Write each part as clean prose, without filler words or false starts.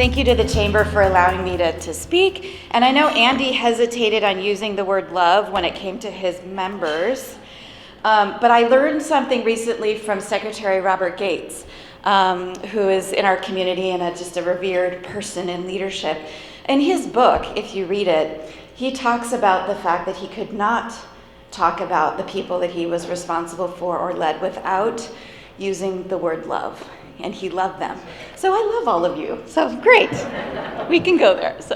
Thank you to the Chamber for allowing me to speak. And I know Andy hesitated on using the word love when it came to his members. But I learned something recently from Secretary Robert Gates, who is in our community and just a revered person in leadership. In his book, if you read it, he talks about the fact that he could not talk about the people that he was responsible for or led without using the word love. And he loved them. So I love all of you. So great. We can go there. So,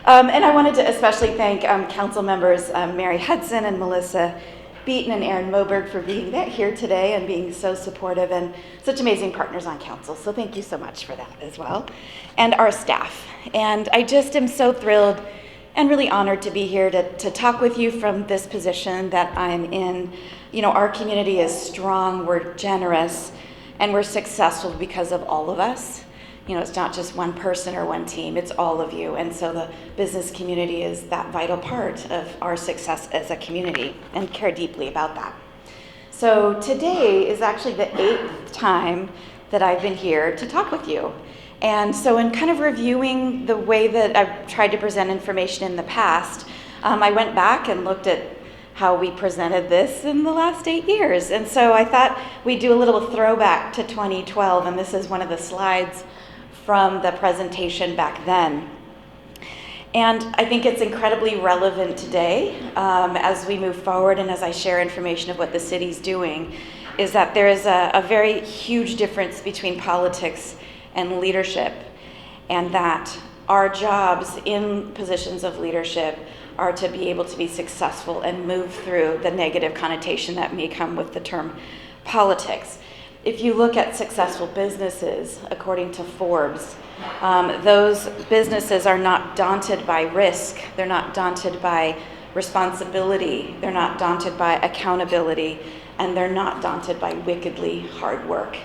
and I wanted to especially thank council members Mary Hudson and Melissa Beaton and Aaron Moberg for being here today and being so supportive and such amazing partners on council. So thank you so much for that as well. And our staff. And I just am so thrilled and really honored to be here to talk with you from this position that I'm in. You know, our community is strong, we're generous, and we're successful because of all of us. You know, it's not just one person or one team, it's all of you. And so the business community is that vital part of our success as a community and care deeply about that. So today is actually the 8th time that I've been here to talk with you. And so in kind of reviewing the way that I've tried to present information in the past, I went back and looked at how we presented this in the last 8 years. And so I thought we'd do a little throwback to 2012, and this is one of the slides from the presentation back then. And I think it's incredibly relevant today as we move forward and as I share information of what the city's doing, is that there is a very huge difference between politics and leadership, and that our jobs in positions of leadership are to be able to be successful and move through the negative connotation that may come with the term politics. If you look at successful businesses, according to Forbes, those businesses are not daunted by risk, they're not daunted by responsibility, they're not daunted by accountability, and they're not daunted by wickedly hard work.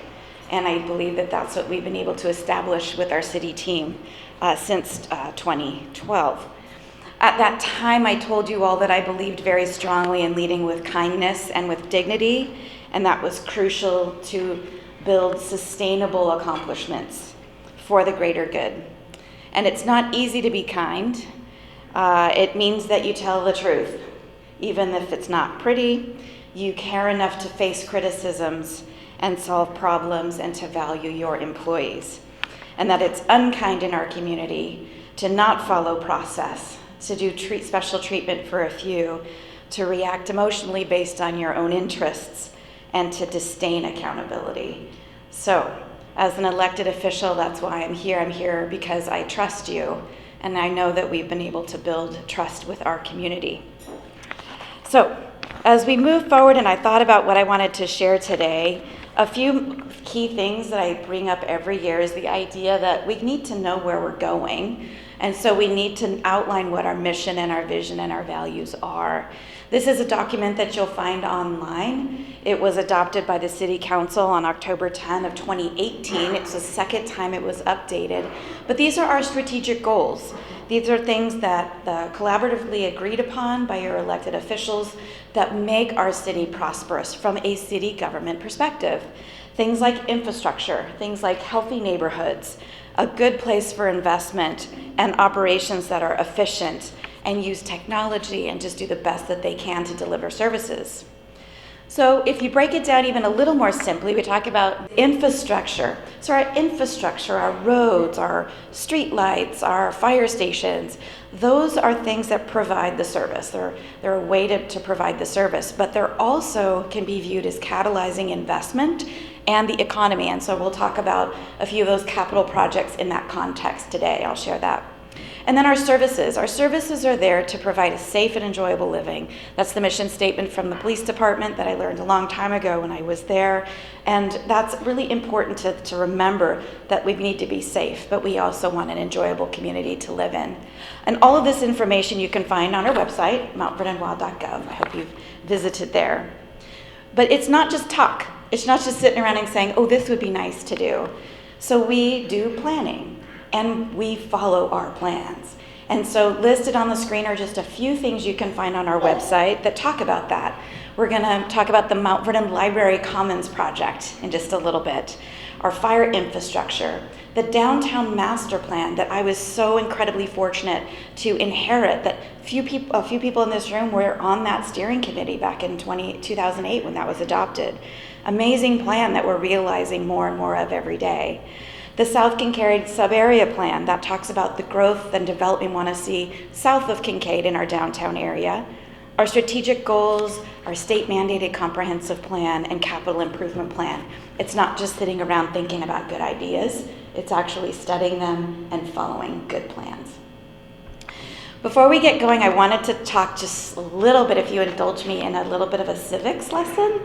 And I believe that that's what we've been able to establish with our city team since 2012. At that time, I told you all that I believed very strongly in leading with kindness and with dignity, and that was crucial to build sustainable accomplishments for the greater good. And it's not easy to be kind. It means that you tell the truth, even if it's not pretty. You care enough to face criticisms and solve problems and to value your employees. And that it's unkind in our community to not follow process, to do special treatment for a few, to react emotionally based on your own interests, and to disdain accountability. So, as an elected official, that's why I'm here. I'm here because I trust you, and I know that we've been able to build trust with our community. So, as we move forward and I thought about what I wanted to share today, a few key things that I bring up every year is the idea that we need to know where we're going. And so we need to outline what our mission and our vision and our values are. This is a document that you'll find online. It was adopted by the City Council on October 10 of 2018. It's the second time it was updated. But these are our strategic goals. These are things that collaboratively agreed upon by your elected officials that make our city prosperous from a city government perspective. Things like infrastructure, things like healthy neighborhoods, a good place for investment, and operations that are efficient and use technology and just do the best that they can to deliver services. So if you break it down even a little more simply, we talk about infrastructure. So our infrastructure, our roads, our street lights, our fire stations, those are things that provide the service. They're a way to provide the service, but they're also can be viewed as catalyzing investment and the economy. And so we'll talk about a few of those capital projects in that context today. I'll share that. And then our services. Our services are there to provide a safe and enjoyable living. That's the mission statement from the police department that I learned a long time ago when I was there. And that's really important to remember that we need to be safe, but we also want an enjoyable community to live in. And all of this information you can find on our website, mountvernonwild.gov. I hope you've visited there. But it's not just talk. It's not just sitting around and saying, oh, this would be nice to do. So we do planning. And we follow our plans. And so listed on the screen are just a few things you can find on our website that talk about that. We're going to talk about the Mount Vernon Library Commons project in just a little bit, our fire infrastructure, the downtown master plan that I was so incredibly fortunate to inherit, that a few people in this room were on that steering committee back in 2008 when that was adopted. Amazing plan that we're realizing more and more of every day. The South Kincaid sub-area plan that talks about the growth and development we want to see south of Kincaid in our downtown area. Our strategic goals, our state-mandated comprehensive plan, and capital improvement plan. It's not just sitting around thinking about good ideas, it's actually studying them and following good plans. Before we get going, I wanted to talk just a little bit, if you indulge me, in a little bit of a civics lesson.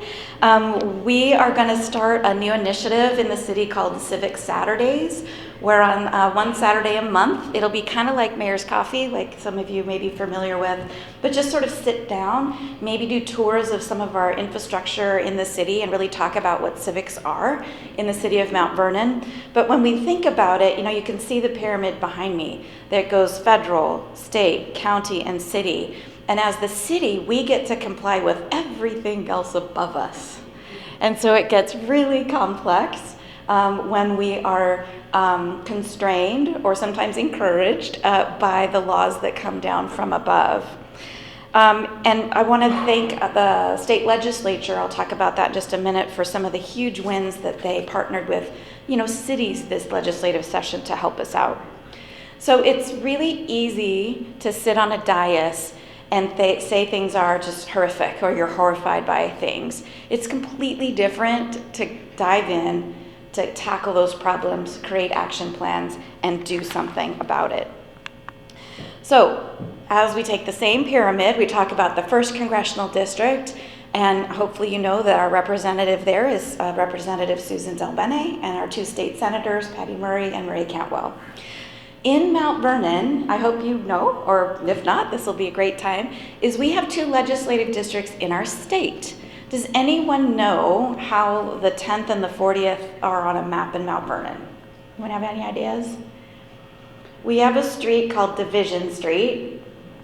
We are going to start a new initiative in the city called Civic Saturdays, where on one Saturday a month, it'll be kind of like Mayor's Coffee, like some of you may be familiar with, but just sort of sit down, maybe do tours of some of our infrastructure in the city and really talk about what civics are in the city of Mount Vernon. But when we think about it, you can see the pyramid behind me that goes federal, state, county, and city. And as the city, we get to comply with everything else above us. And so it gets really complex when we are constrained or sometimes encouraged by the laws that come down from above. And I want to thank the state legislature, I'll talk about that in just a minute, for some of the huge wins that they partnered with, cities this legislative session to help us out. So it's really easy to sit on a dais and say things are just horrific or you're horrified by things. It's completely different to dive in, to tackle those problems, create action plans, and do something about it. So, as we take the same pyramid, we talk about the 1st Congressional District, and hopefully you know that our representative there is Representative Susan Delbene, and our 2 state senators, Patty Murray and Marie Cantwell. In Mount Vernon, I hope you know, or if not, this will be a great time, is we have 2 legislative districts in our state. Does anyone know how the 10th and the 40th are on a map in Mount Vernon? Anyone have any ideas? We have a street called Division Street,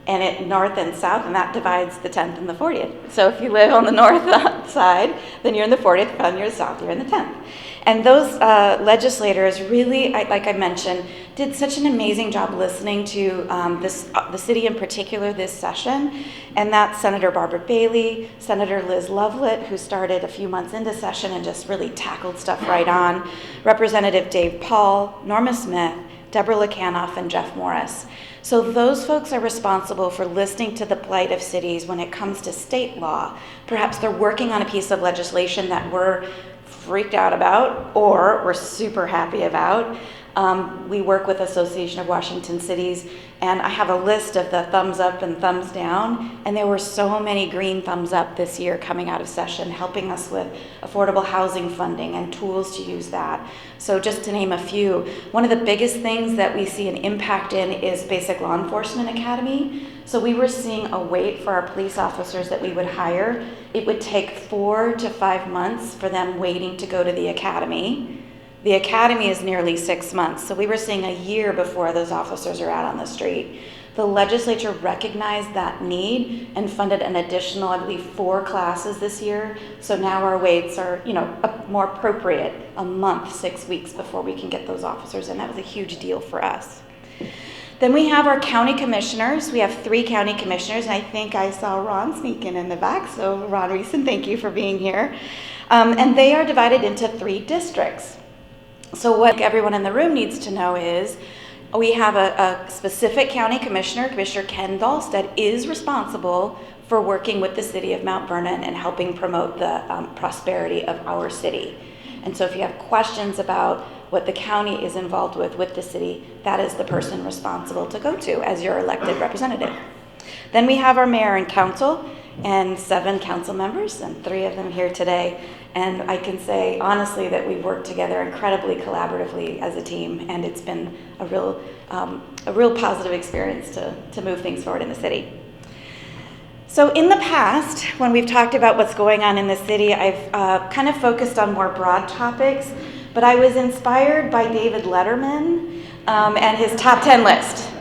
and it north and south, and that divides the 10th and the 40th. So if you live on the north side, then you're in the 40th. If you're in the south, you're in the 10th. And those legislators really, like I mentioned, did such an amazing job listening to the city in particular this session. And that's Senator Barbara Bailey, Senator Liz Lovelet, who started a few months into session and just really tackled stuff right on, Representative Dave Paul, Norma Smith, Deborah Lekanoff, and Jeff Morris. So those folks are responsible for listening to the plight of cities when it comes to state law. Perhaps they're working on a piece of legislation that we're freaked out about or we're super happy about. We work with Association of Washington Cities, and I have a list of the thumbs up and thumbs down, and there were so many green thumbs up this year coming out of session, helping us with affordable housing funding and tools to use that. So just to name a few, one of the biggest things that we see an impact in is Basic Law Enforcement Academy. So we were seeing a wait for our police officers that we would hire. It would take 4 to 5 months for them waiting to go to the academy. The academy is nearly 6 months, so we were seeing a year before those officers are out on the street. The legislature recognized that need and funded an additional, I believe, 4 classes this year. So now our waits are, more appropriate, a month, 6 weeks before we can get those officers in. That was a huge deal for us. Then we have our county commissioners. We have 3 county commissioners, and I think I saw Ron sneaking in the back. So Ron Reeson, thank you for being here. And they are divided into 3 districts. So what everyone in the room needs to know is we have a specific county commissioner, Commissioner Ken Dahlstead, is responsible for working with the city of Mount Vernon and helping promote the prosperity of our city. And so if you have questions about what the county is involved with the city, that is the person responsible to go to as your elected representative. Then we have our mayor and council, and 7 council members, and 3 of them here today. And I can say honestly that we've worked together incredibly collaboratively as a team, and it's been a real positive experience to move things forward in the city. So in the past, when we've talked about what's going on in the city, I've kind of focused on more broad topics, but I was inspired by David Letterman and his top 10 list.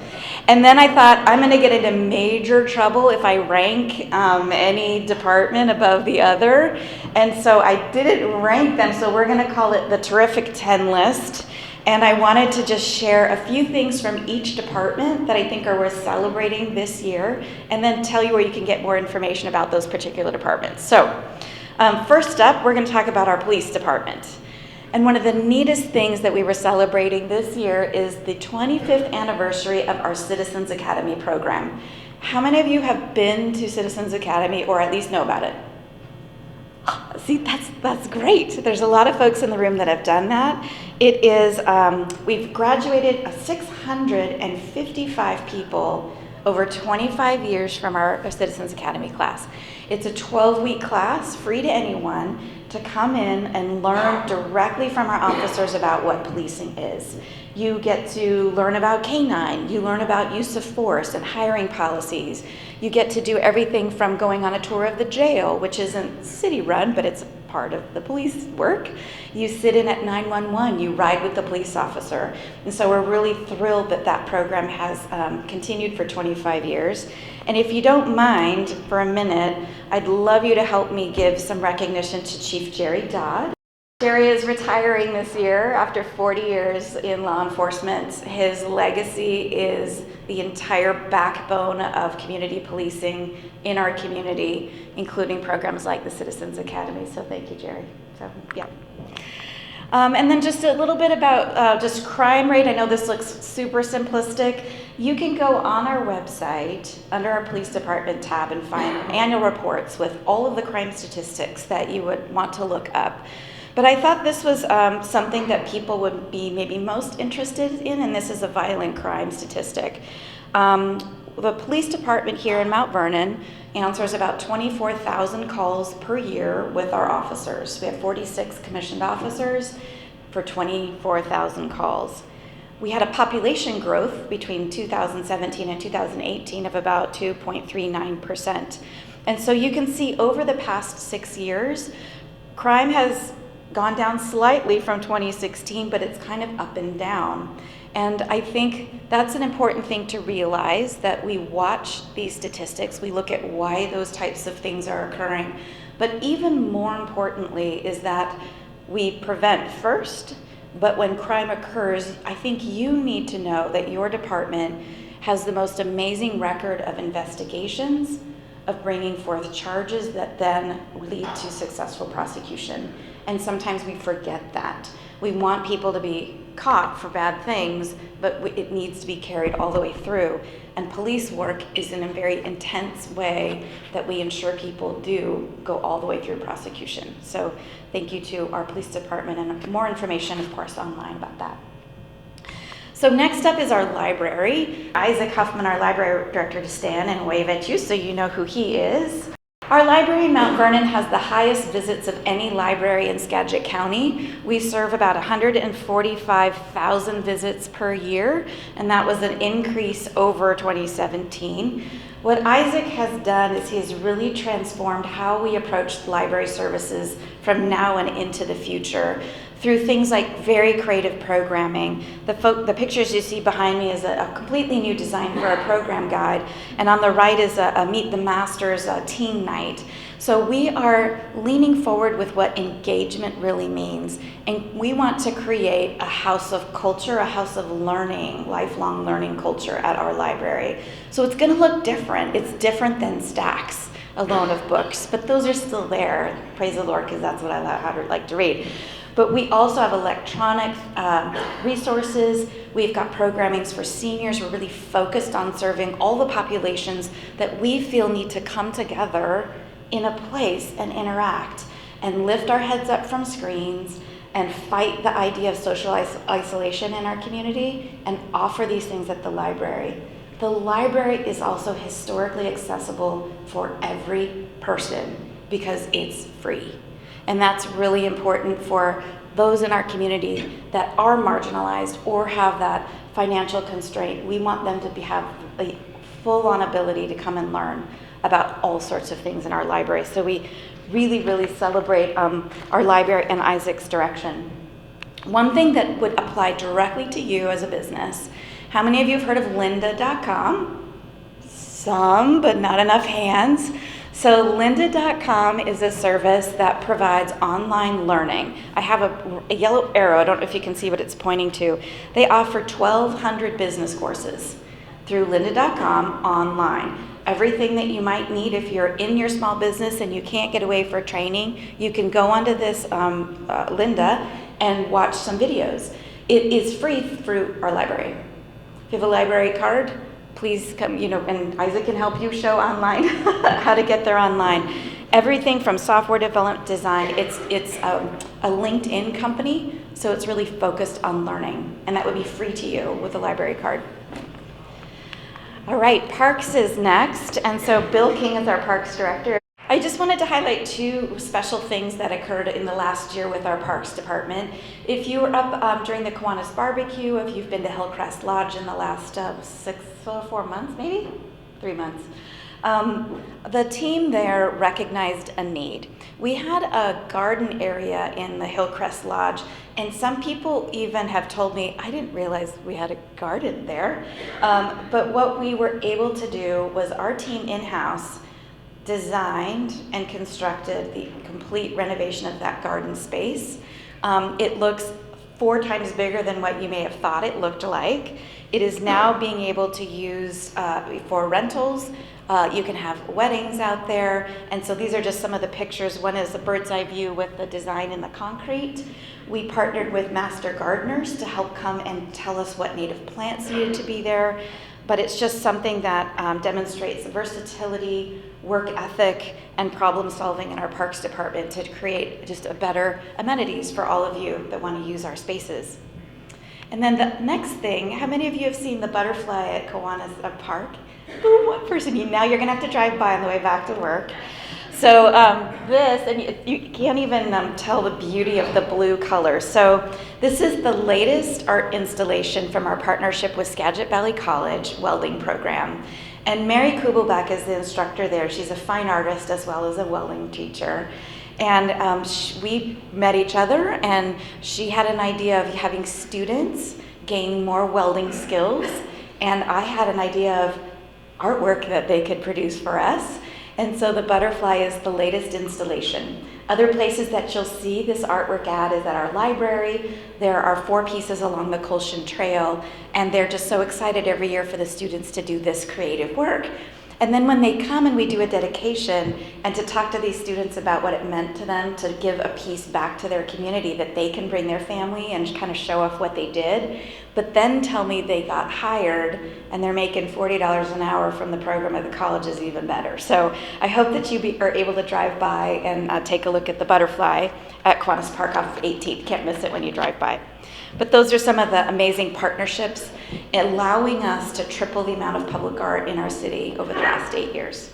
And then I thought, I'm going to get into major trouble if I rank any department above the other. And so I didn't rank them, so we're going to call it the Terrific 10 list. And I wanted to just share a few things from each department that I think are worth celebrating this year, and then tell you where you can get more information about those particular departments. So first up, we're going to talk about our police department. And one of the neatest things that we were celebrating this year is the 25th anniversary of our Citizens Academy program. How many of you have been to Citizens Academy or at least know about it? See, that's great. There's a lot of folks in the room that have done that. It is, we've graduated 655 people over 25 years from our Citizens Academy class. It's a 12-week class, free to anyone, to come in and learn directly from our officers about what policing is. You get to learn about K-9, you learn about use of force and hiring policies. You get to do everything from going on a tour of the jail, which isn't city-run, but it's part of the police work. You sit in at 911, you ride with the police officer. And so we're really thrilled that that program has continued for 25 years. And if you don't mind for a minute, I'd love you to help me give some recognition to Chief Jerry Dodd. Jerry is retiring this year after 40 years in law enforcement. His legacy is the entire backbone of community policing in our community, including programs like the Citizens Academy. So thank you, Jerry. So, yeah. And then just a little bit about just crime rate. I know this looks super simplistic. You can go on our website under our police department tab and find annual reports with all of the crime statistics that you would want to look up. But I thought this was something that people would be maybe most interested in, and this is a violent crime statistic. The police department here in Mount Vernon answers about 24,000 calls per year with our officers. We have 46 commissioned officers for 24,000 calls. We had a population growth between 2017 and 2018 of about 2.39%. And so you can see over the past 6 years, crime has gone down slightly from 2016, but it's kind of up and down. And I think that's an important thing to realize, that we watch these statistics, we look at why those types of things are occurring. But even more importantly is that we prevent first, but when crime occurs, I think you need to know that your department has the most amazing record of investigations, of bringing forth charges that then lead to successful prosecution. And sometimes we forget that. We want people to be caught for bad things, but it needs to be carried all the way through. And police work is in a very intense way that we ensure people do go all the way through prosecution. So thank you to our police department, and more information, of course, online about that. So next up is our library. Isaac Huffman, our library director, to stand and wave at you so you know who he is. Our library in Mount Vernon has the highest visits of any library in Skagit County. We serve about 145,000 visits per year, and that was an increase over 2017. What Isaac has done is he has really transformed how we approach library services from now and into the future through things like very creative programming. The pictures you see behind me is a completely new design for a program guide, and on the right is a Meet the Masters teen night. So we are leaning forward with what engagement really means, and we want to create a house of culture, a house of learning, lifelong learning culture at our library. So it's gonna look different. It's different than stacks alone of books, but those are still there. Praise the Lord, because that's what I like to read. But we also have electronic resources. We've got programmings for seniors. We're really focused on serving all the populations that we feel need to come together in a place and interact and lift our heads up from screens and fight the idea of social isolation in our community and offer these things at the library. The library is also historically accessible for every person because it's free. And that's really important for those in our community that are marginalized or have that financial constraint. We want them to have a full-on ability to come and learn about all sorts of things in our library. So we really, really celebrate our library and Isaac's direction. One thing that would apply directly to you as a business How many of you have heard of lynda.com? Some, but not enough hands. So lynda.com is a service that provides online learning. I have a yellow arrow. I don't know if you can see what it's pointing to. They offer 1,200 business courses through lynda.com online. Everything that you might need if you're in your small business and you can't get away for training, you can go onto this Lynda and watch some videos. It is free through our library. If you have a library card, please come, and Isaac can help you show online how to get there online. Everything from software development, design, it's a LinkedIn company, so it's really focused on learning, and that would be free to you with a library card. All right, Parks is next, and so Bill King is our Parks Director. I just wanted to highlight two special things that occurred in the last year with our Parks Department. If you were up during the Kiwanis Barbecue, if you've been to Hillcrest Lodge in the last 4 months, maybe? 3 months. The team there recognized a need. We had a garden area in the Hillcrest Lodge, and some people even have told me, I didn't realize we had a garden there. But what we were able to do was our team in-house designed and constructed the complete renovation of that garden space. It looks 4 times bigger than what you may have thought it looked like. It is now being able to use for rentals. You can have weddings out there. And so these are just some of the pictures. One is a bird's eye view with the design in the concrete. We partnered with master gardeners to help come and tell us what native plants needed to be there. But it's just something that demonstrates versatility, work ethic, and problem solving in our Parks Department to create just a better amenities for all of you that want to use our spaces. And then the next thing, how many of you have seen the butterfly at Kiwanis Park? Ooh, one person, now you're gonna have to drive by on the way back to work. So this, and you can't even tell the beauty of the blue color. So this is the latest art installation from our partnership with Skagit Valley College welding program. And Mary Kubelbeck is the instructor there. She's a fine artist as well as a welding teacher. And we met each other, and she had an idea of having students gain more welding skills. And I had an idea of artwork that they could produce for us. And so the butterfly is the latest installation. Other places that you'll see this artwork at is at our library. There are 4 pieces along the Colshan Trail, and they're just so excited every year for the students to do this creative work. And then when they come and we do a dedication and to talk to these students about what it meant to them to give a piece back to their community that they can bring their family and kind of show off what they did, but then tell me they got hired and they're making $40 an hour from the program at the college is even better. So I hope that you are able to drive by and take a look at the butterfly at Kiwanis Park off of 18th. Can't miss it when you drive by. But those are some of the amazing partnerships allowing us to triple the amount of public art in our city over the last 8 years.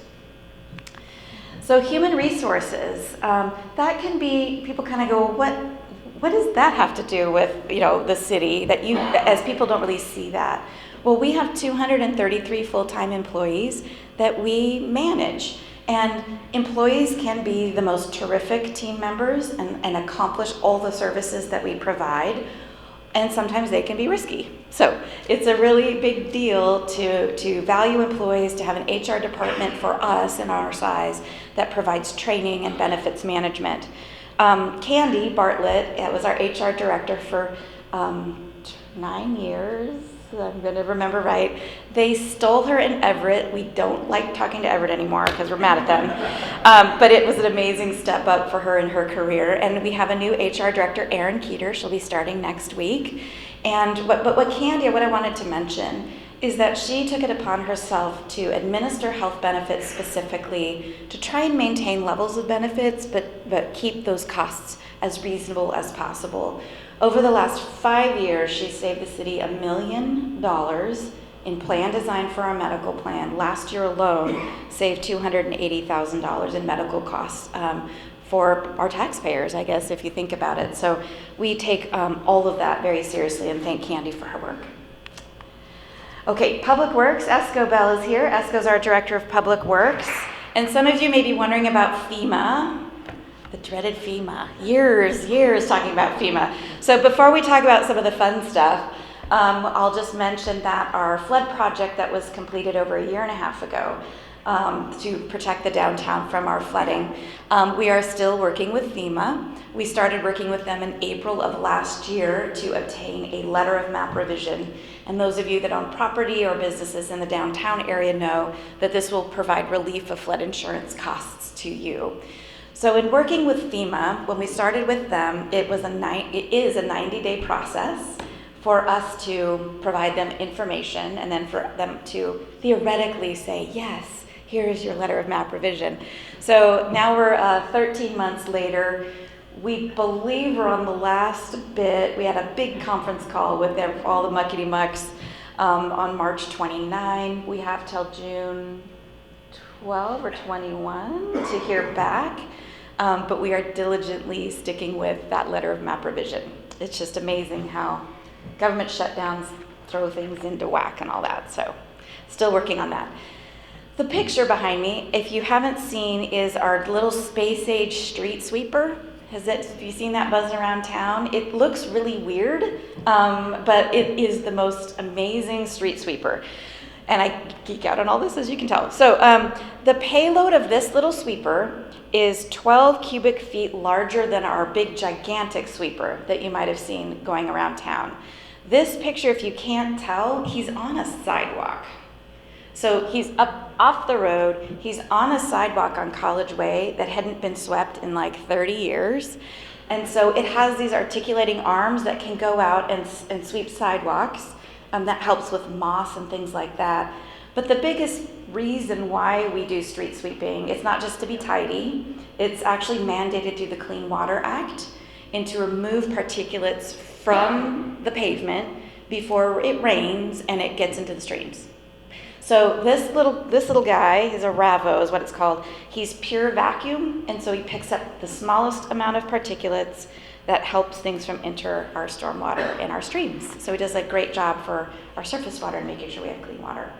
So human resources, that can be, people kind of go, what does that have to do with, the city, that as people don't really see that? Well, we have 233 full-time employees that we manage. And employees can be the most terrific team members and accomplish all the services that we provide. And sometimes they can be risky. So it's a really big deal to value employees, to have an HR department for us in our size that provides training and benefits management. Candy Bartlett was our HR director for 9 years. I'm going to remember right. They stole her in Everett. We don't like talking to Everett anymore because we're mad at them. But it was an amazing step up for her in her career. And we have a new HR director, Erin Keeter. She'll be starting next week. And what I wanted to mention is that she took it upon herself to administer health benefits specifically to try and maintain levels of benefits, but keep those costs as reasonable as possible. Over the last 5 years, she saved the city $1 million in plan design for our medical plan. Last year alone, saved $280,000 in medical costs for our taxpayers, I guess, if you think about it. So we take all of that very seriously and thank Candy for her work. Okay, Public Works, Esco Bell is here. Esco's our Director of Public Works. And some of you may be wondering about FEMA. The dreaded FEMA. Years talking about FEMA. So before we talk about some of the fun stuff, I'll just mention that our flood project that was completed over a year and a half ago to protect the downtown from our flooding, we are still working with FEMA. We started working with them in April of last year to obtain a letter of map revision. And those of you that own property or businesses in the downtown area know that this will provide relief of flood insurance costs to you. So in working with FEMA, when we started with them, it is a 90-day process for us to provide them information and then for them to theoretically say, yes, here is your letter of map revision. So now we're 13 months later. We believe we're on the last bit. We had a big conference call with all the muckety mucks on March 29. We have till June 12 or 21 to hear back. But we are diligently sticking with that letter of map revision. It's just amazing how government shutdowns throw things into whack and all that. So still working on that. The picture behind me, if you haven't seen, is our little space age street sweeper. Have you seen that buzzing around town? It looks really weird, but it is the most amazing street sweeper. And I geek out on all this, as you can tell. So the payload of this little sweeper is 12 cubic feet larger than our big gigantic sweeper that you might have seen going around town. This picture, if you can't tell, he's on a sidewalk. So he's up off the road, he's on a sidewalk on College Way that hadn't been swept in like 30 years. And so it has these articulating arms that can go out and sweep sidewalks. That helps with moss and things like that. But the biggest reason why we do street sweeping, it's not just to be tidy, it's actually mandated through the Clean Water Act and to remove particulates from the pavement before it rains and it gets into the streams. So this little guy, he's a RAVO is what it's called. He's pure vacuum, and so he picks up the smallest amount of particulates that helps things from enter our stormwater and our streams. So he does a great job for our surface water and making sure we have clean water.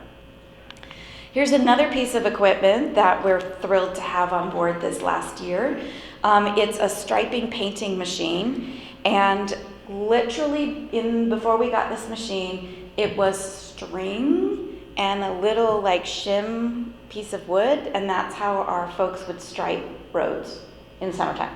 Here's another piece of equipment that we're thrilled to have on board this last year. It's a striping painting machine, and literally before we got this machine, it was string and a little like shim piece of wood, and that's how our folks would stripe roads in the summertime.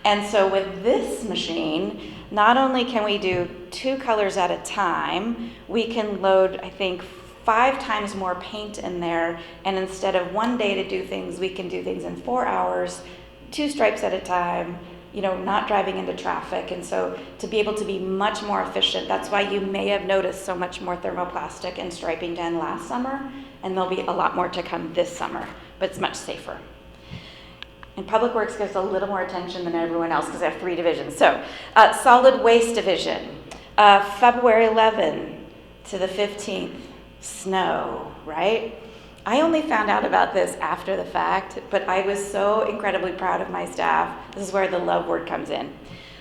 And so with this machine, not only can we do 2 colors at a time, we can load, I think, 5 times more paint in there, and instead of 1 day to do things, we can do things in 4 hours, 2 stripes at a time, not driving into traffic. And so to be able to be much more efficient, that's why you may have noticed so much more thermoplastic and striping done last summer, and there'll be a lot more to come this summer, but it's much safer. And Public Works gets a little more attention than everyone else because they have 3 divisions. So Solid Waste Division, February 11 to the 15th, snow, right? I only found out about this after the fact, but I was so incredibly proud of my staff. This is where the love word comes in.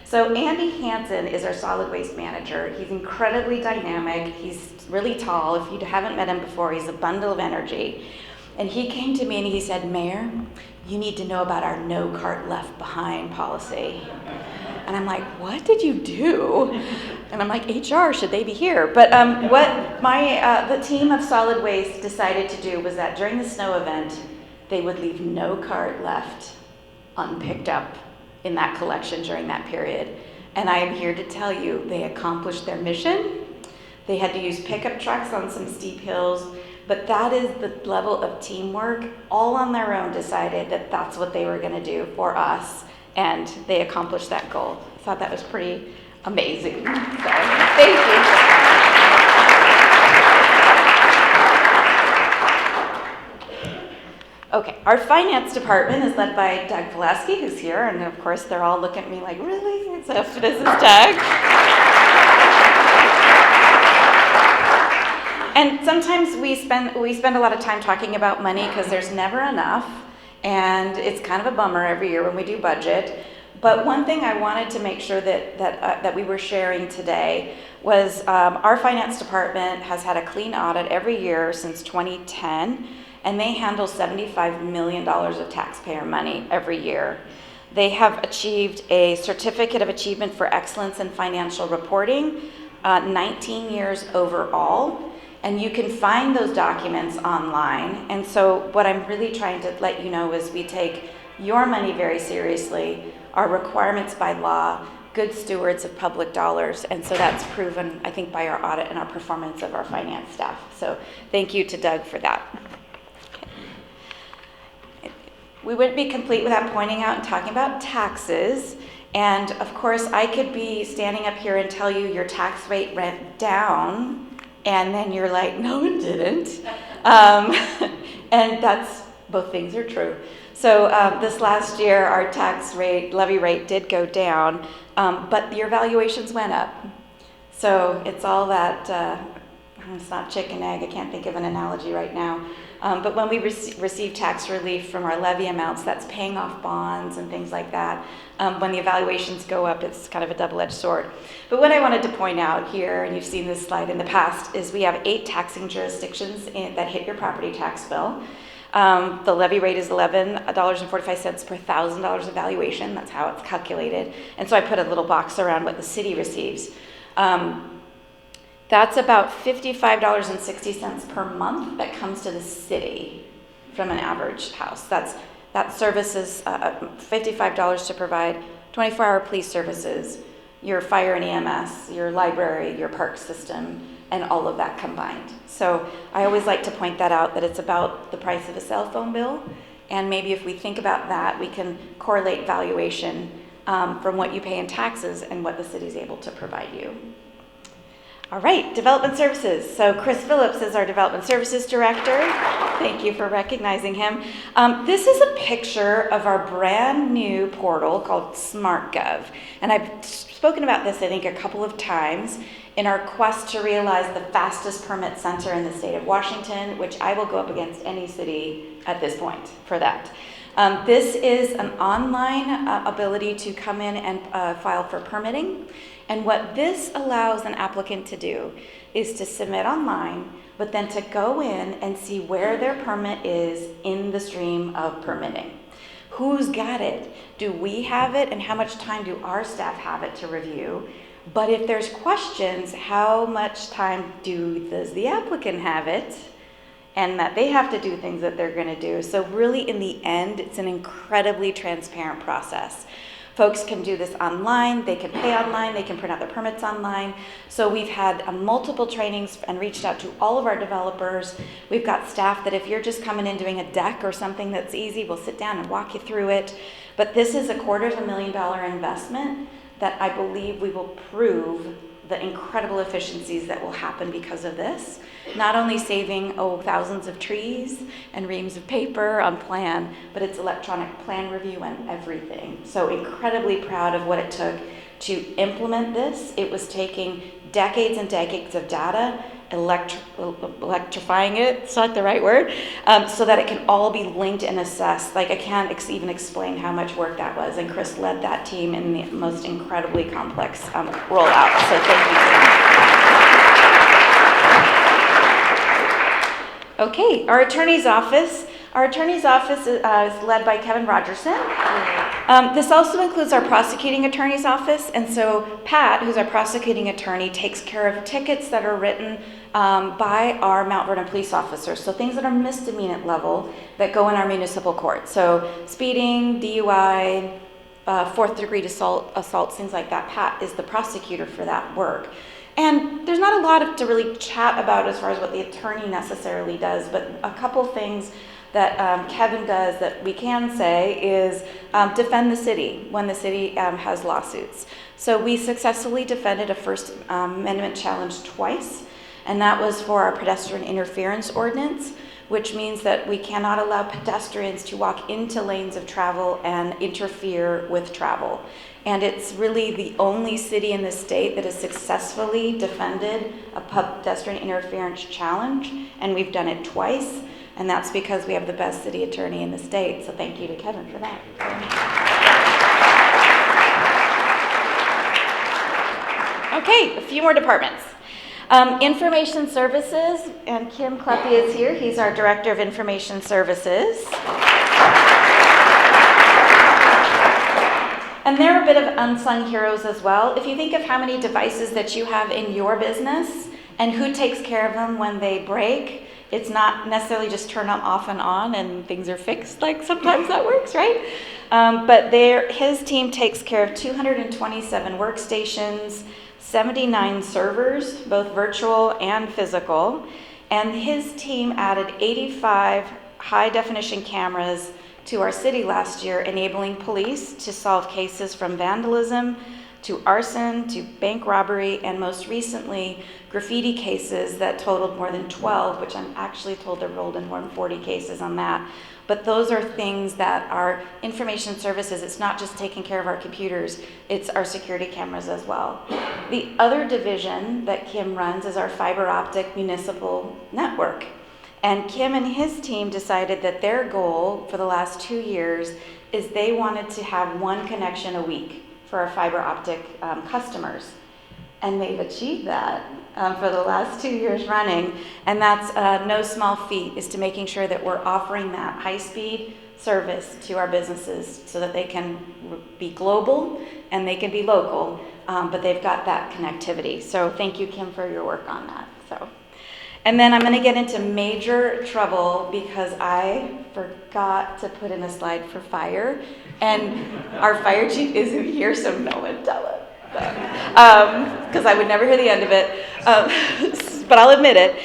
So Andy Hansen is our solid waste manager. He's incredibly dynamic. He's really tall. If you haven't met him before, he's a bundle of energy. And he came to me and he said, Mayor, you need to know about our no cart left behind policy. And I'm like, what did you do? And I'm like, HR, should they be here? But what the team of solid waste decided to do was that during the snow event, they would leave no cart left unpicked up in that collection during that period. And I am here to tell you, they accomplished their mission. They had to use pickup trucks on some steep hills, but that is the level of teamwork. All on their own decided that that's what they were gonna do for us, and they accomplished that goal. I thought that was pretty amazing. So, thank you. Okay, our finance department is led by Doug Pulaski, who's here, and of course they're all looking at me like, really? So this is Doug. And sometimes we spend a lot of time talking about money because there's never enough, and it's kind of a bummer every year when we do budget. But one thing I wanted to make sure that we were sharing today was our finance department has had a clean audit every year since 2010, and they handle $75 million of taxpayer money every year. They have achieved a Certificate of Achievement for Excellence in Financial Reporting. 19 years overall, and you can find those documents online. And so what I'm really trying to let you know is we take your money very seriously, our requirements by law, good stewards of public dollars, and so that's proven, I think, by our audit and our performance of our finance staff. So thank you to Doug for that. We wouldn't be complete without pointing out and talking about taxes. And of course, I could be standing up here and tell you your tax rate went down, and then you're like, no, it didn't. And that's, both things are true. So this last year, our tax rate, levy rate did go down, but your valuations went up. So it's all that, it's not chicken egg, I can't think of an analogy right now. But when we receive tax relief from our levy amounts, that's paying off bonds and things like that. When the evaluations go up, it's kind of a double-edged sword. But what I wanted to point out here, and you've seen this slide in the past, is we have 8 taxing jurisdictions that hit your property tax bill. The levy rate is $11.45 per $1,000 of valuation. That's how it's calculated. And so I put a little box around what the city receives. That's about $55.60 per month that comes to the city from an average house. That services $55 to provide 24-hour police services, your fire and EMS, your library, your park system, and all of that combined. So I always like to point that out, that it's about the price of a cell phone bill, and maybe if we think about that, we can correlate valuation from what you pay in taxes and what the city's able to provide you. All right, development services. So Chris Phillips is our development services director. Thank you for recognizing him. This is a picture of our brand new portal called SmartGov. And I've spoken about this, I think, a couple of times in our quest to realize the fastest permit center in the state of Washington, which I will go up against any city at this point for that. This is an online ability to come in and file for permitting. And what this allows an applicant to do is to submit online, but then to go in and see where their permit is in the stream of permitting. Who's got it? Do we have it? And how much time do our staff have it to review? But if there's questions, how much time does the applicant have it? And that they have to do things that they're going to do. So really, in the end, it's an incredibly transparent process. Folks can do this online, they can pay online, they can print out their permits online. So we've had multiple trainings and reached out to all of our developers. We've got staff that if you're just coming in doing a deck or something that's easy, we'll sit down and walk you through it. But this is a $250,000 investment that I believe we will prove the incredible efficiencies that will happen because of this. Not only saving thousands of trees and reams of paper on plan, but it's electronic plan review and everything. So incredibly proud of what it took to implement this. It was taking decades and decades of data, electrifying it, it's not the right word, so that it can all be linked and assessed. Like I can't even explain how much work that was, and Chris led that team in the most incredibly complex rollout, so thank you to them. Okay, our attorney's office. Our attorney's office is led by Kevin Rogerson. This also includes our prosecuting attorney's office, and so Pat, who's our prosecuting attorney, takes care of tickets that are written by our Mount Vernon police officers, so things that are misdemeanor level that go in our municipal court. So speeding, DUI, fourth-degree assault, things like that. Pat is the prosecutor for that work. And there's not a lot to really chat about as far as what the attorney necessarily does, but a couple things that Kevin does that we can say is defend the city when the city has lawsuits. So we successfully defended a First Amendment challenge twice, and that was for our pedestrian interference ordinance, which means that we cannot allow pedestrians to walk into lanes of travel and interfere with travel. And it's really the only city in the state that has successfully defended a pedestrian interference challenge, and we've done it twice. And that's because we have the best city attorney in the state. So thank you to Kevin for that. Okay, a few more departments. Information services, and Kim Kleppe is here. He's our director of information services. And they're a bit of unsung heroes as well. If you think of how many devices that you have in your business and who takes care of them when they break, it's not necessarily just turn them off and on and things are fixed, like sometimes that works, right? But his team takes care of 227 workstations, 79 servers, both virtual and physical, and his team added 85 high-definition cameras to our city last year, enabling police to solve cases from vandalism to arson to bank robbery, and most recently, graffiti cases that totaled more than 12, which I'm actually told they're rolled in more than 40 cases on that. But those are things that are information services. It's not just taking care of our computers, it's our security cameras as well. The other division that Kim runs is our fiber optic municipal network. And Kim and his team decided that their goal for the last 2 years is they wanted to have one connection a week for our fiber optic customers. And they've achieved that for the last 2 years running. And that's no small feat, is to making sure that we're offering that high-speed service to our businesses so that they can be global and they can be local, but they've got that connectivity. So thank you, Kim, for your work on that. And then I'm going to get into major trouble because I forgot to put in a slide for fire, and our fire chief isn't here, so no one tell him. Because I would never hear the end of it, but I'll admit it.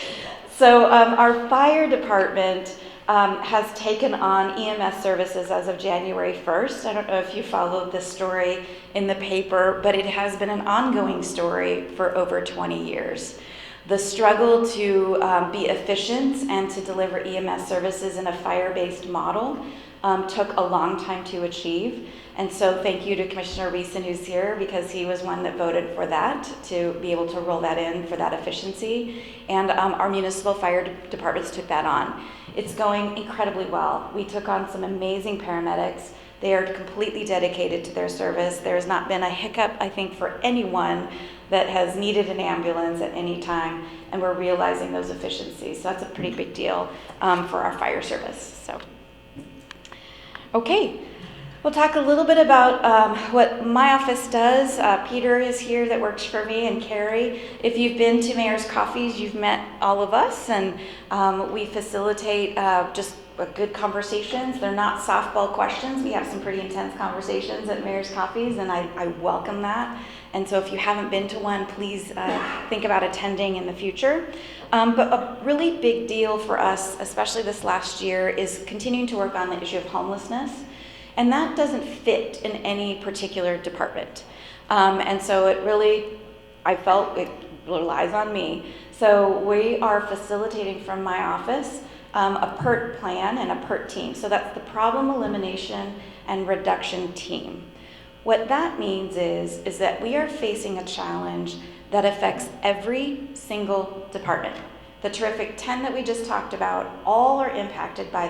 So our fire department has taken on EMS services as of January 1st. I don't know if you followed this story in the paper, but it has been an ongoing story for over 20 years. The struggle to be efficient and to deliver EMS services in a fire-based model took a long time to achieve. And so thank you to Commissioner Reeson, who's here, because he was one that voted for that, to be able to roll that in for that efficiency. And our municipal fire departments took that on. It's going incredibly well. We took on some amazing paramedics. They are completely dedicated to their service. There has not been a hiccup, I think, for anyone that has needed an ambulance at any time, and we're realizing those efficiencies. So that's a pretty big deal for our fire service. So, okay, we'll talk a little bit about what my office does. Peter is here that works for me, and Carrie. If you've been to Mayor's Coffees, you've met all of us, and we facilitate just good conversations. They're not softball questions. We have some pretty intense conversations at Mayor's Coffees, and I welcome that. And so if you haven't been to one, please think about attending in the future. But a really big deal for us, especially this last year, is continuing to work on the issue of homelessness. And that doesn't fit in any particular department. And so it really, I felt it relies on me. So we are facilitating from my office a PERT plan and a PERT team. So that's the Problem Elimination and Reduction Team. What that means is that we are facing a challenge that affects every single department. The terrific 10 that we just talked about, all are impacted by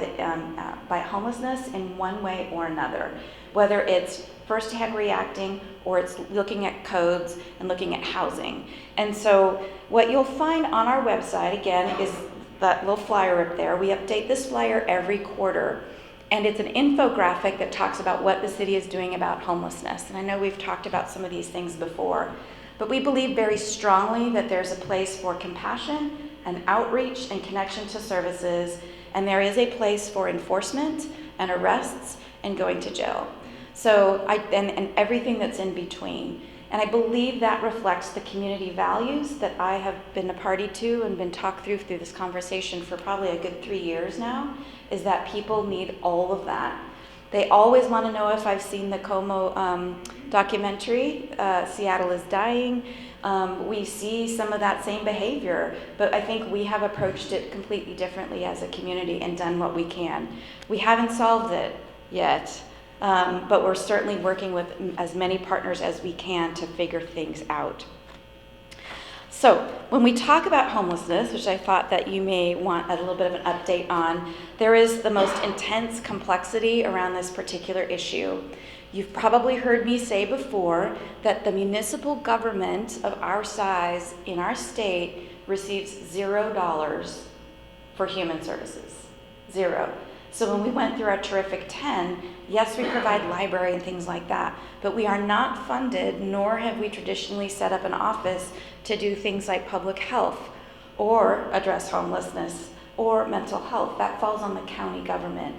homelessness in one way or another, whether it's firsthand reacting or it's looking at codes and looking at housing. And so what you'll find on our website, again, is that little flyer up there. We update this flyer every quarter. And it's an infographic that talks about what the city is doing about homelessness. And I know we've talked about some of these things before, but we believe very strongly that there's a place for compassion and outreach and connection to services, and there is a place for enforcement and arrests and going to jail. So and everything that's in between. And I believe that reflects the community values that I have been a party to and been talked through this conversation for probably a good 3 years now, is that people need all of that. They always want to know if I've seen the Como documentary, Seattle is Dying. We see some of that same behavior, but I think we have approached it completely differently as a community and done what we can. We haven't solved it yet. But we're certainly working with as many partners as we can to figure things out. So when we talk about homelessness, which I thought that you may want a little bit of an update on, there is the most intense complexity around this particular issue. You've probably heard me say before that the municipal government of our size in our state receives $0 for human services. Zero. So when we went through our terrific 10, Yes, we provide library and things like that, but we are not funded, nor have we traditionally set up an office to do things like public health or address homelessness or mental health. That falls on the county government.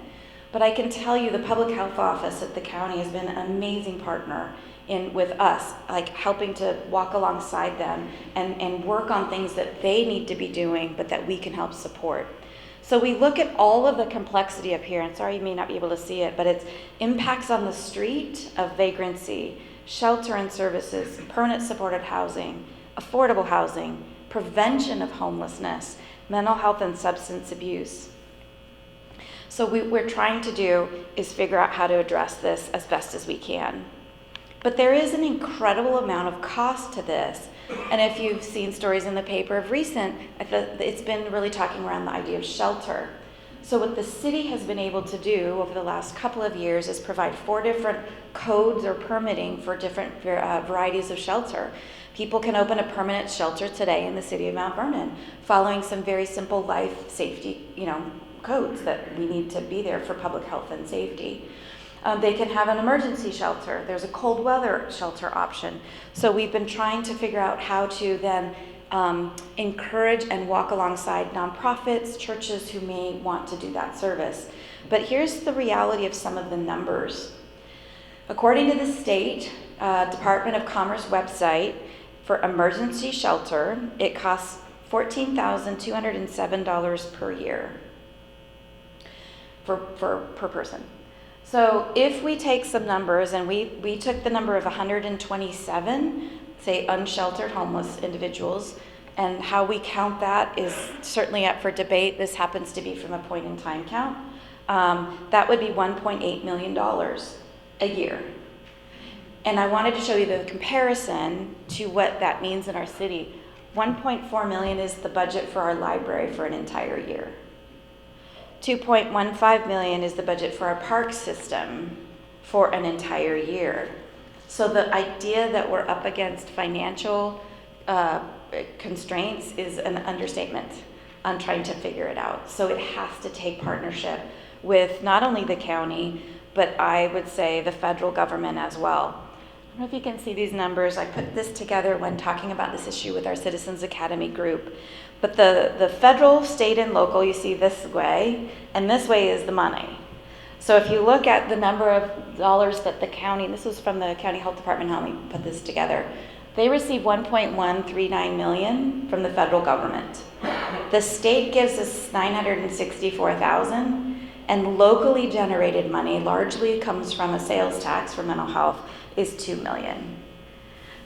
But I can tell you the public health office at the county has been an amazing partner with us, like helping to walk alongside them and work on things that they need to be doing, but that we can help support. So we look at all of the complexity up here, and sorry you may not be able to see it, but it's impacts on the street of vagrancy, shelter and services, permanent supported housing, affordable housing, prevention of homelessness, mental health and substance abuse. So what we're trying to do is figure out how to address this as best as we can. But there is an incredible amount of cost to this. And if you've seen stories in the paper of recent, it's been really talking around the idea of shelter. So what the city has been able to do over the last couple of years is provide 4 different codes or permitting for different varieties of shelter. People can open a permanent shelter today in the city of Mount Vernon, following some very simple life safety, codes that we need to be there for public health and safety. They can have an emergency shelter. There's a cold weather shelter option. So we've been trying to figure out how to then encourage and walk alongside nonprofits, churches who may want to do that service. But here's the reality of some of the numbers. According to the state Department of Commerce website, for emergency shelter, it costs $14,207 per year per person. So if we take some numbers, and we took the number of 127, say unsheltered homeless individuals, and how we count that is certainly up for debate. This happens to be from a point in time count. That would be $1.8 million a year. And I wanted to show you the comparison to what that means in our city. 1.4 million is the budget for our library for an entire year. 2.15 million is the budget for our park system for an entire year. So the idea that we're up against financial constraints is an understatement on trying to figure it out. So it has to take partnership with not only the county, but I would say the federal government as well. I don't know if you can see these numbers. I put this together when talking about this issue with our Citizens Academy group. But the federal, state, and local, you see this way, and this way is the money. So if you look at the number of dollars that the county, this was from the county health department, helped me put this together, they receive 1.139 million from the federal government. The state gives us 964,000, and locally generated money largely comes from a sales tax for mental health is 2 million.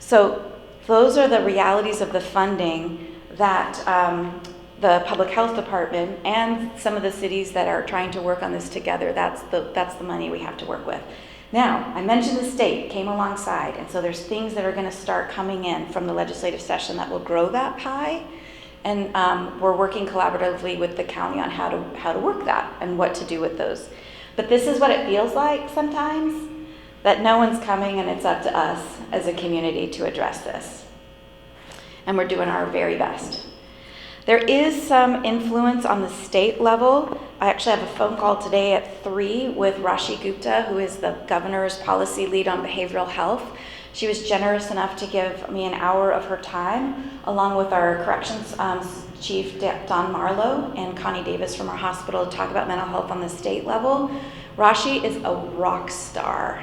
So those are the realities of the funding that the public health department and some of the cities that are trying to work on this together, that's the money we have to work with. Now, I mentioned the state came alongside, and so there's things that are going to start coming in from the legislative session that will grow that pie, and we're working collaboratively with the county on how to work that and what to do with those. But this is what it feels like sometimes, that no one's coming, and it's up to us as a community to address this. And we're doing our very best. There is some influence on the state level. I actually have a phone call today at 3 with Rashi Gupta, who is the governor's policy lead on behavioral health. She was generous enough to give me an hour of her time, along with our corrections chief, Don Marlowe, and Connie Davis from our hospital, to talk about mental health on the state level. Rashi is a rock star.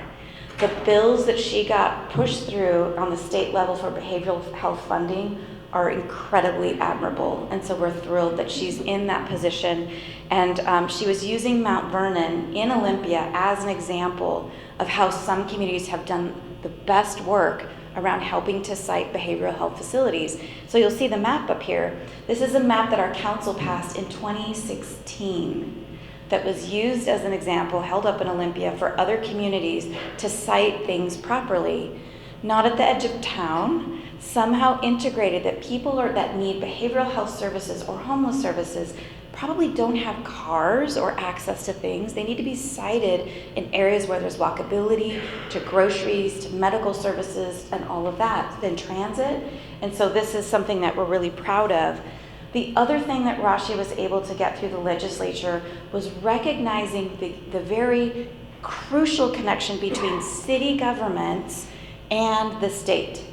The bills that she got pushed through on the state level for behavioral health funding are incredibly admirable. And so we're thrilled that she's in that position. And she was using Mount Vernon in Olympia as an example of how some communities have done the best work around helping to site behavioral health facilities. So you'll see the map up here. This is a map that our council passed in 2016. That was used as an example, held up in Olympia for other communities to site things properly, not at the edge of town, somehow integrated that people that need behavioral health services or homeless services probably don't have cars or access to things. They need to be sited in areas where there's walkability to groceries, to medical services, and all of that, then transit. And so this is something that we're really proud of. The other thing that Rashi was able to get through the legislature was recognizing the very crucial connection between city governments and the state.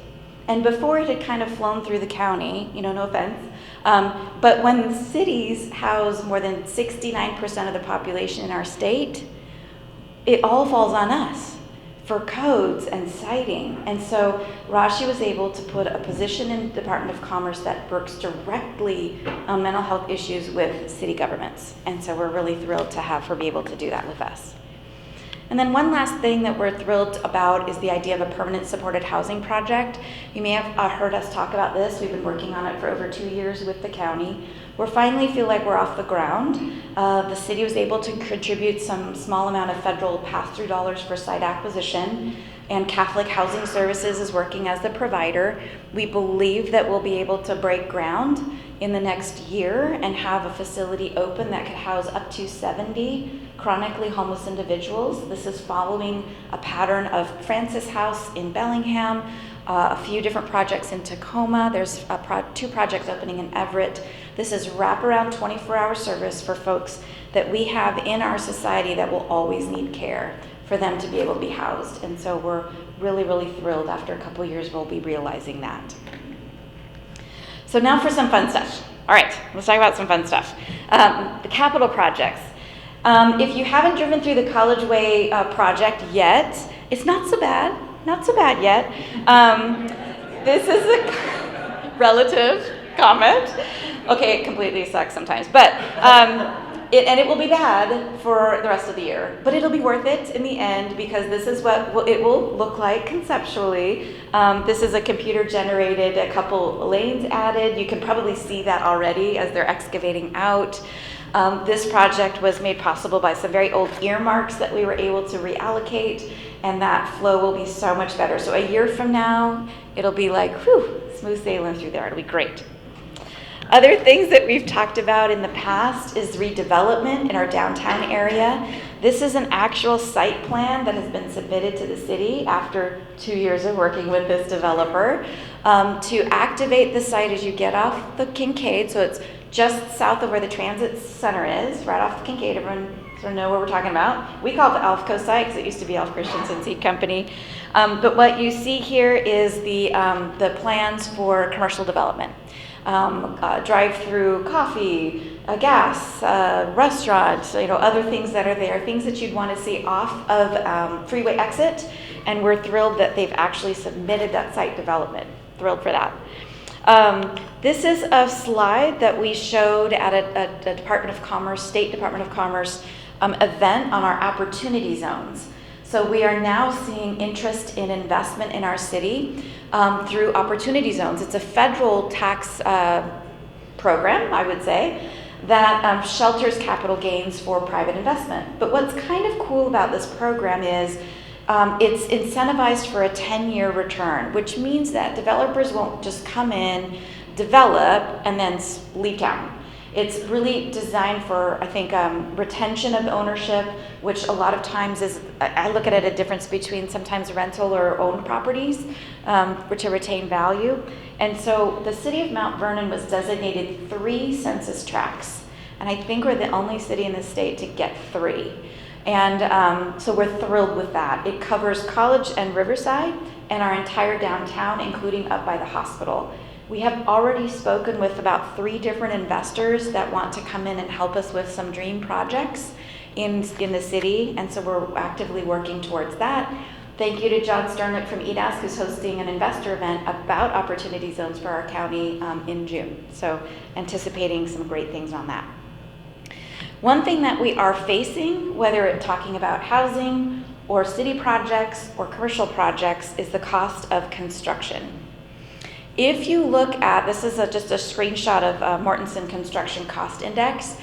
And before it had kind of flown through the county, no offense, but when cities house more than 69% of the population in our state, it all falls on us for codes and citing. And so Rashi was able to put a position in the Department of Commerce that works directly on mental health issues with city governments. And so we're really thrilled to have her be able to do that with us. And then one last thing that we're thrilled about is the idea of a permanent supported housing project. You may have heard us talk about this. We've been working on it for over 2 years with the county. We finally feel like we're off the ground. The city was able to contribute some small amount of federal pass-through dollars for site acquisition, and Catholic Housing Services is working as the provider. We believe that we'll be able to break ground in the next year and have a facility open that could house up to 70 chronically homeless individuals. This is following a pattern of Francis House in Bellingham, a few different projects in Tacoma. There's 2 projects opening in Everett. This is wraparound 24-hour service for folks that we have in our society that will always need care for them to be able to be housed. And so we're really, really thrilled. After a couple years, we'll be realizing that. So now for some fun stuff. All right, let's talk about some fun stuff. The capital projects. If you haven't driven through the College Way project yet, it's not so bad. Not so bad yet. This is a relative comment. Okay, it completely sucks sometimes, but it will be bad for the rest of the year, but it'll be worth it in the end because this is what it will look like conceptually. This is a computer-generated, a couple lanes added. You can probably see that already as they're excavating out. This project was made possible by some very old earmarks that we were able to reallocate, and that flow will be so much better. So a year from now, it'll be like, whew, smooth sailing through there. It'll be great. Other things that we've talked about in the past is redevelopment in our downtown area. This is an actual site plan that has been submitted to the city after 2 years of working with this developer to activate the site as you get off the Kincaid. So it's just south of where the transit center is, right off the Kincaid. Everyone sort of know what we're talking about. We call it the Alfco site because it used to be Alf Christensen Seed Company. But what you see here is the plans for commercial development. Drive-through coffee, gas, restaurants, other things that are there, things that you'd want to see off of freeway exit, and we're thrilled that they've actually submitted that site development. Thrilled for that. This is a slide that we showed at a Department of Commerce, State Department of Commerce event on our opportunity zones. So we are now seeing interest in investment in our city through opportunity zones. It's a federal tax program, I would say, that shelters capital gains for private investment. But what's kind of cool about this program is it's incentivized for a 10-year return, which means that developers won't just come in, develop, and then leave town. It's really designed for, I think, retention of ownership, which a lot of times is, I look at it a difference between sometimes rental or owned properties, which retain value. And so the city of Mount Vernon was designated 3 census tracts. And I think we're the only city in the state to get 3. And so we're thrilled with that. It covers College and Riverside and our entire downtown, including up by the hospital. We have already spoken with about 3 different investors that want to come in and help us with some dream projects in the city, and so we're actively working towards that. Thank you to John Sternlick from EDAS, who's hosting an investor event about opportunity zones for our county in June. So anticipating some great things on that. One thing that we are facing, whether it's talking about housing or city projects or commercial projects, is the cost of construction. If you look at, this is just a screenshot of Mortenson Construction Cost Index.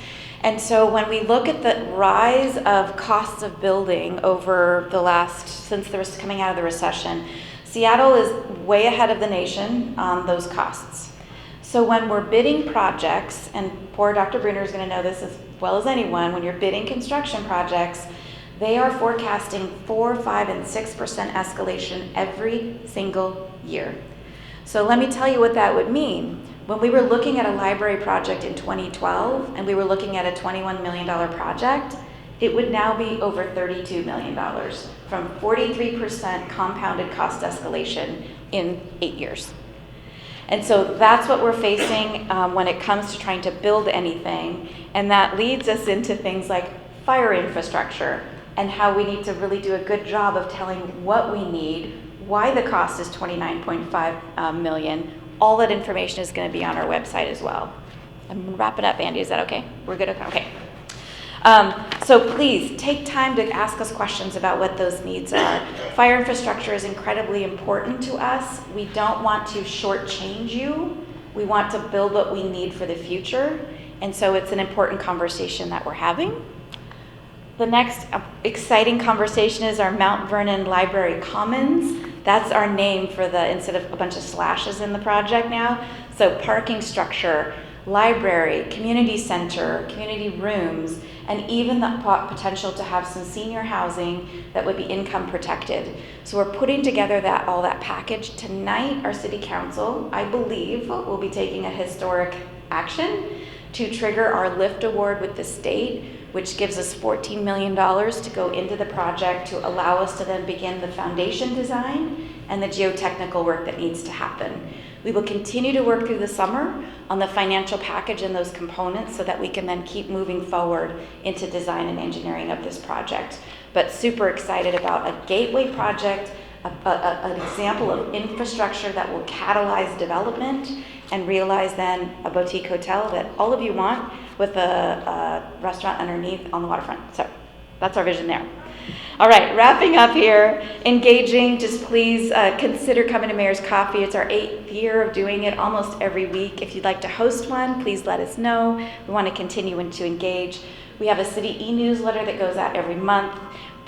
And so when we look at the rise of costs of building over the since there was coming out of the recession, Seattle is way ahead of the nation on those costs. So when we're bidding projects, and poor Dr. Bruner is going to know this as well as anyone, when you're bidding construction projects, they are forecasting 4%, 5%, and 6% escalation every single year. So let me tell you what that would mean. When we were looking at a library project in 2012, and we were looking at a $21 million project, it would now be over $32 million from 43% compounded cost escalation in 8 years. And so that's what we're facing when it comes to trying to build anything. And that leads us into things like fire infrastructure and how we need to really do a good job of telling what we need, why the cost is $29.5 million. All that information is going to be on our website as well. I'm wrapping up, Andy. Is that okay? We're good? Okay. So please take time to ask us questions about what those needs are. Fire infrastructure is incredibly important to us. We don't want to shortchange you. We want to build what we need for the future. And so it's an important conversation that we're having. The next exciting conversation is our Mount Vernon Library Commons. That's our name for instead of a bunch of slashes in the project now. So parking structure, library, community center, community rooms, and even the potential to have some senior housing that would be income protected. So we're putting together all that package. Tonight, our city council, I believe, will be taking a historic action to trigger our LIFT award with the state, which gives us $14 million to go into the project to allow us to then begin the foundation design and the geotechnical work that needs to happen. We will continue to work through the summer on the financial package and those components so that we can then keep moving forward into design and engineering of this project. But super excited about a gateway project, an example of infrastructure that will catalyze development and realize then a boutique hotel that all of you want with a restaurant underneath on the waterfront. So that's our vision there. All right, wrapping up here, engaging, just please consider coming to Mayor's Coffee. It's our 8th year of doing it almost every week. If you'd like to host one, please let us know. We want to continue to engage. We have a city e-newsletter that goes out every month.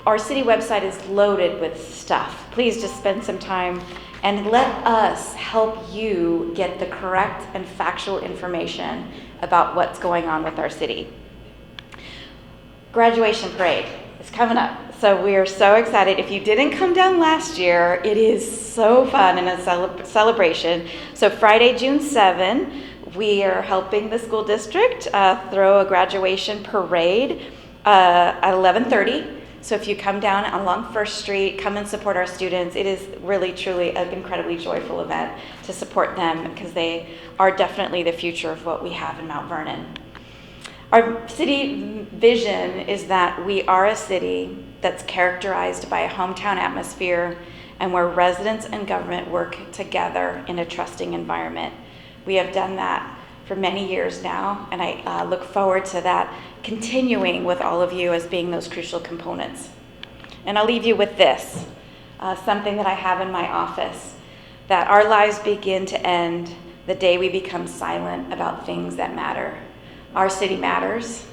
Our city website is loaded with stuff. Please just spend some time and let us help you get the correct and factual information about what's going on with our city. Graduation parade is coming up. So we are so excited. If you didn't come down last year, it is so fun and a celebration. So Friday, June 7, we are helping the school district throw a graduation parade at 11:30. So if you come down along First Street, come and support our students. It is really, truly an incredibly joyful event to support them because they are definitely the future of what we have in Mount Vernon. Our city vision is that we are a city that's characterized by a hometown atmosphere and where residents and government work together in a trusting environment. We have done that for many years now, and I look forward to that continuing with all of you as being those crucial components. And I'll leave you with this, something that I have in my office, that our lives begin to end the day we become silent about things that matter. Our city matters,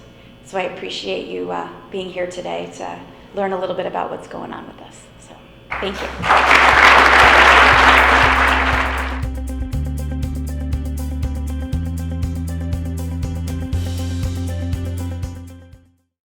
so I appreciate you being here today to learn a little bit about what's going on with us. So, thank you.